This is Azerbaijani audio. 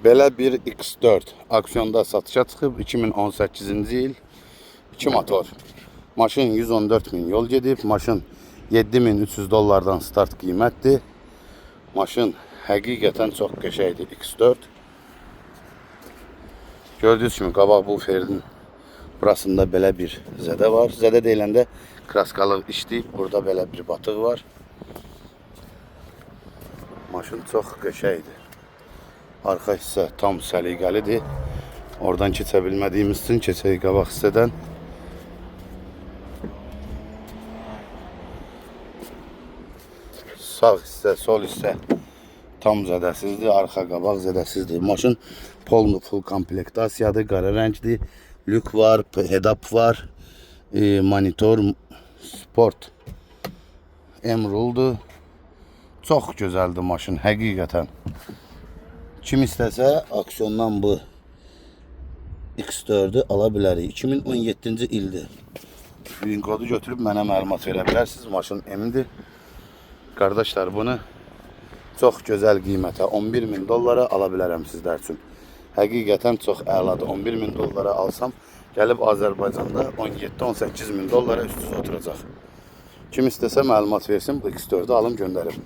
Belə bir X4 aksiyonda satışa çıxıb 2018-ci il 2 motor. Maşın 114 min yol gedib. Maşın 7300 dollardan start qiymətdir. Maşın həqiqətən çox qəşəngdir X4. Gördüyünüz kimi qabaq bu ferin burasında belə bir zədə var. Zədə deyiləndə kraskalıq işləyib. Burada belə bir batıq var. Maşın çox qəşəngdir. Arxa hissə tam səliqəlidir. Oradan keçə bilmədiyimiz üçün keçək qabaq hissədən. Sağ hissə, sol hissə tam zədəsizdir. Arxa qabaq zədəsizdir. Maşın full komplektasiyadır. Qara rəngdir. Lük var, head-up var. Monitor, sport. M-ruldur. Çox gözəldir maşın, həqiqətən. Kim istəsə aksiyondan bu X4'ü ala bilərik. 2017-ci ildir. Win kodu götürüb mənə məlumat verə bilərsiniz. Maşın M-dir. Qardaşlar, bunu çox gözəl qiymətə 11 min dollara ala bilərəm sizlər üçün. Həqiqətən çox əladır. 11 min dollara alsam gəlib Azərbaycanda 17-18 min dollara üst-üstə oturacaq. Kim istəsə məlumat versin, bu X4'ü alım göndərim.